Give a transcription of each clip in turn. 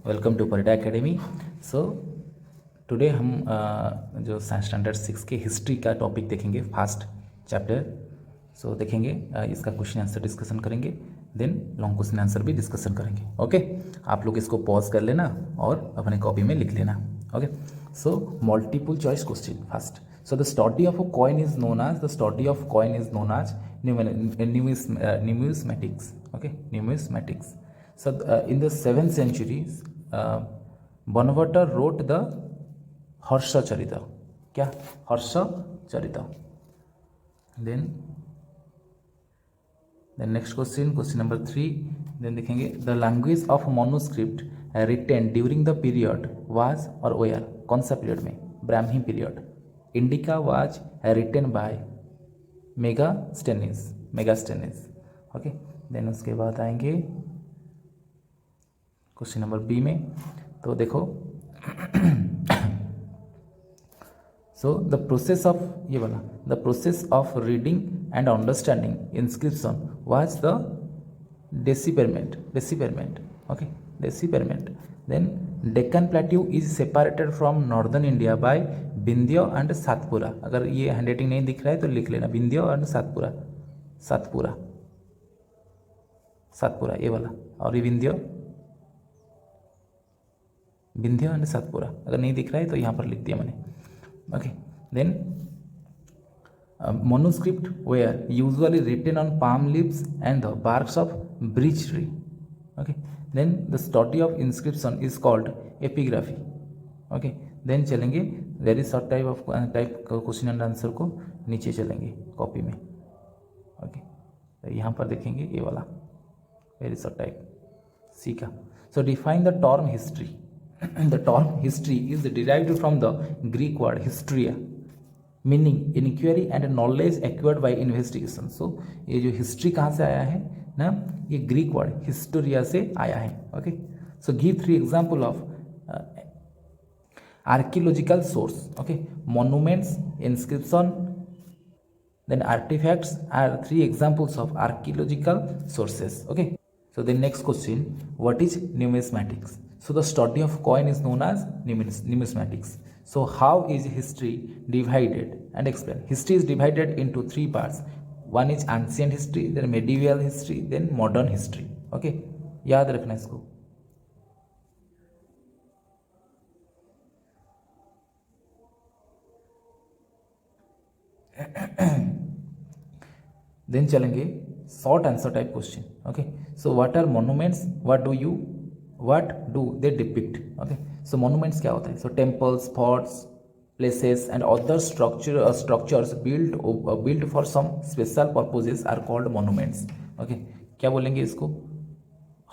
Welcome to Parida Academy. So today हम जो standard 6 के हिस्ट्री का टॉपिक देखेंगे, फर्स्ट चैप्टर। सो देखेंगे इसका क्वेश्चन आंसर डिस्कशन करेंगे, देन लॉन्ग क्वेश्चन आंसर भी डिस्कशन करेंगे। ओके, आप लोग इसको पॉज कर लेना और अपने कॉपी में लिख लेना। Okay, so multiple choice question first. So the study of a coin is known as numismatics. Okay, numismatics. So in the 7th century, Banavata wrote the Harsha Charita. क्या हर्ष चरिता। Then next question number 3. Then देखेंगे the language of manuscript written during the period was or where, कौन सा period में? Brahmi period. Indica was written by Megasthenes. Okay, then उसके बाद आएंगे question number B में। तो देखो so the process of reading and understanding inscription was the decipherment. Okay, decipherment. Then Deccan plateau is separated from northern India by Vindhya and Satpura. अगर ये handwriting नहीं दिख रहा है तो लिख लेना, विंध्य एंड सातपुरा ये वाला, और ये विंध्य एंड सातपुरा। अगर नहीं दिख रहा है तो यहाँ पर लिख दिया मैंने। Okay, then manuscript were usually written on palm leaves and the barks of beech tree. Okay, then the study of inscription is called epigraphy. Okay, then चलेंगे very short type question and answer को नीचे चलेंगे copy में। Okay, तो यहाँ पर देखेंगे ये वाला वेरी शॉर्ट टाइप सी का। So define the term history. The term history is derived from the Greek word historia, meaning inquiry and knowledge acquired by investigation. So ये जो हिस्ट्री कहाँ से आया है ना, ये ग्रीक वर्ड हिस्टोरिया से आया है। Okay, so give 3 example of archaeological source. Okay, monuments, inscription, then artifacts are 3 examples of archaeological sources. Okay, so the next question, what is numismatics? So the study of coin is known as numismatics. So how is history divided and explain? History is divided into 3 parts. One is ancient history, then medieval history, then modern history. Okay, याद रखना इसको। Then चलेंगे short answer type question. Okay, so what are monuments, what do they depict. Okay, so monuments क्या होता है? So temples, forts, places and other structures build for some special purposes are called monuments. Okay, क्या बोलेंगे इसको?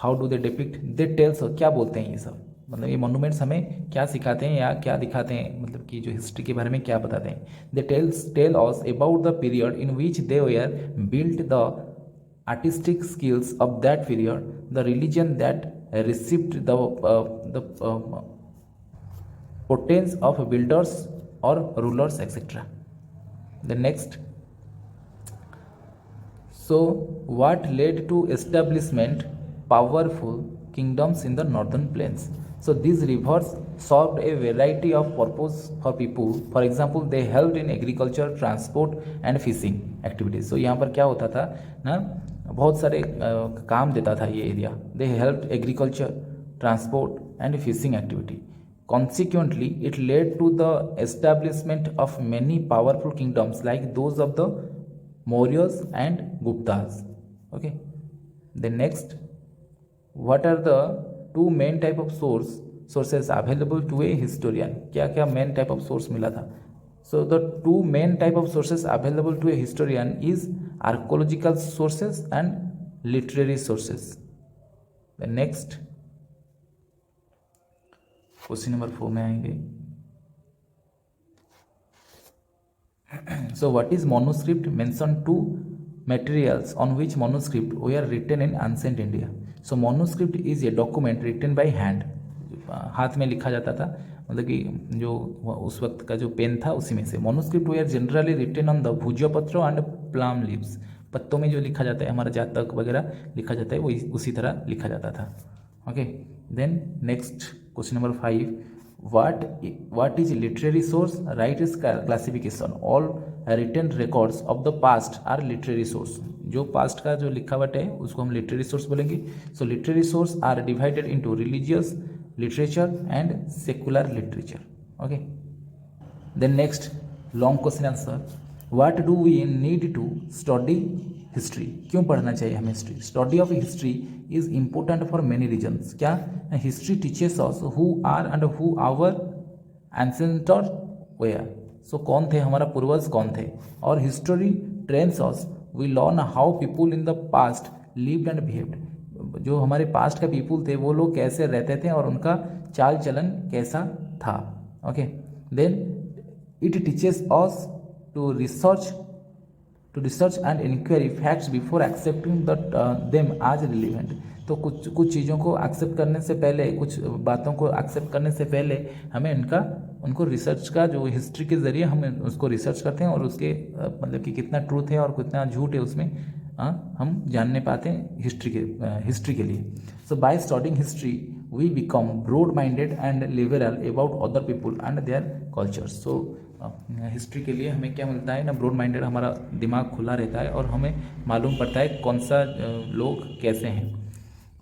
How do they depict, they tells, क्या बोलते हैं ये सब? मतलब ये मोन्यूमेंट्स हमें क्या सिखाते हैं या क्या दिखाते हैं, मतलब कि जो हिस्ट्री के बारे में क्या बताते हैं? They tell us about the period in which they were built the artistic skills of that period, the religion that received the potence of builders और rulers etcetera. The next, so what led to establishment powerful kingdoms in the northern plains? So these rivers served a variety of purpose for people. For example, they helped in agriculture, transport and fishing activities. So यहाँ पर क्या होता था ना, बहुत सारे काम देता था ये area. They helped agriculture, transport and fishing activity. Consequently, it led to the establishment of many powerful kingdoms like those of the Mauryas and Guptas. Okay. The next, what are the 2 main type of sources available to a historian? क्या क्या main type of source मिला था? So the 2 main type of sources available to a historian is archaeological sources and literary sources. The next, question number 4 में आएंगे। So what is manuscript? Mention 2 materials on which manuscript were written in ancient India. So manuscript is a document written by hand, हाथ में लिखा जाता था, मतलब कि जो उस वक्त का जो पेन था उसी में से। manuscript वे are generally written on the भुजपत्र एंड प्लाम लीव्स। पत्तों में जो लिखा जाता है, हमारा जातक वगैरह लिखा जाता है, वो उसी तरह लिखा जाता था। Okay, then next question number 5, what is literary source? Write its classification. All written records of the past are literary source. जो पास्ट का जो लिखावट है उसको हम लिटरेरी सोर्स बोलेंगे. So literary source are divided into religious literature and secular literature. Okay, then next long question answer, what do we need to study history? क्यों पढ़ना चाहिए हमें history? Study of history is important for many reasons. क्या? History teaches us who are and who our ancestors were. So कौन थे हमारा पूर्वज, कौन थे. और history trains us, we learn how people in the past lived and behaved. जो हमारे पास्ट का पीपुल थे वो लोग कैसे रहते थे और उनका चाल चलन कैसा था. Okay, then it teaches us to research and inquiry facts before accepting that them as relevant. तो कुछ चीज़ों को एक्सेप्ट करने से पहले, कुछ बातों को एक्सेप्ट करने से पहले हमें उनको रिसर्च का जो हिस्ट्री के ज़रिए हम उसको रिसर्च करते हैं और उसके मतलब कि कितना ट्रूथ है और कितना झूठ है उसमें हम जानने पाते हैं हिस्ट्री के लिए. So by studying history we become broad minded and liberal about other people and their cultures. So history के लिए हमें क्या मिलता है ना, ब्रॉड माइंडेड, हमारा दिमाग खुला रहता है और हमें मालूम पड़ता है कौन सा लोग कैसे हैं.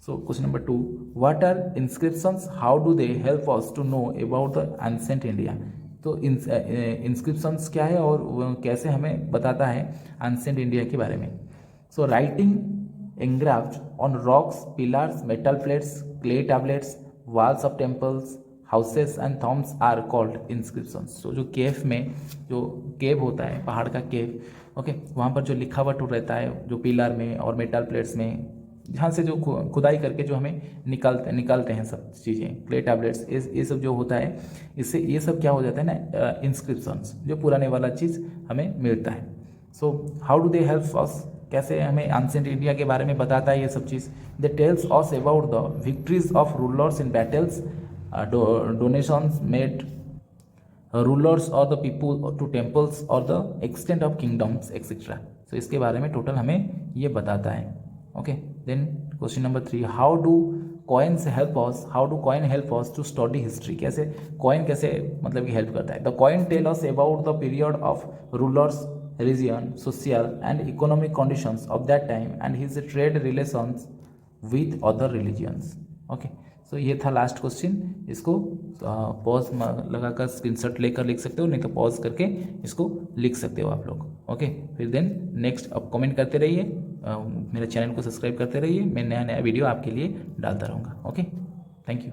So question number 2, what are inscriptions, how do they help us to know about the ancient India. तो इंस्क्रिप्शंस क्या है और कैसे हमें बताता है एंसेंट इंडिया के बारे में. So writing engraved on rocks, pillars, metal plates, clay tablets, walls of temples, houses and tombs are called inscriptions. So जो केव में, जो केव होता है, पहाड़ का केव, ओके, वहाँ पर जो लिखावट रहता है, जो पिलर में और मेटल प्लेट्स में, जहाँ से जो खुदाई करके जो हमें निकालते हैं सब चीज़ें, क्ले टैबलेट्स, ये सब जो होता है, इससे ये सब क्या हो जाता है ना, इंस्क्रिप्शंस, जो पुराने वाला चीज़ हमें मिलता है. So how do they help अस, कैसे हमें एंसेंट इंडिया के बारे में बताता है ये सब चीज़. They tells us about the victories of rulers in battles, donations made rulers और द पीपल टू टेम्पल्स और the extent of kingdoms etcetera. So इसके बारे में टोटल हमें ये बताता है. Okay, then question number 3, how do coins help us, how do coin help us to study history. कैसे कॉइन कैसे मतलब कि हेल्प करता है. The coin tell us about the period of rulers, religion, social and economic conditions of that time and his trade relations with other religions. Okay, so ये था last question. इसको pause लगाकर screenshot लेकर लिख सकते हो, नहीं तो पॉज करके इसको लिख सकते हो आप लोग. ओके, फिर देन नेक्स्ट अब कमेंट करते रहिए, मेरे चैनल को सब्सक्राइब करते रहिए, मैं नया वीडियो आपके लिए डालता रहूँगा. Okay, thank you.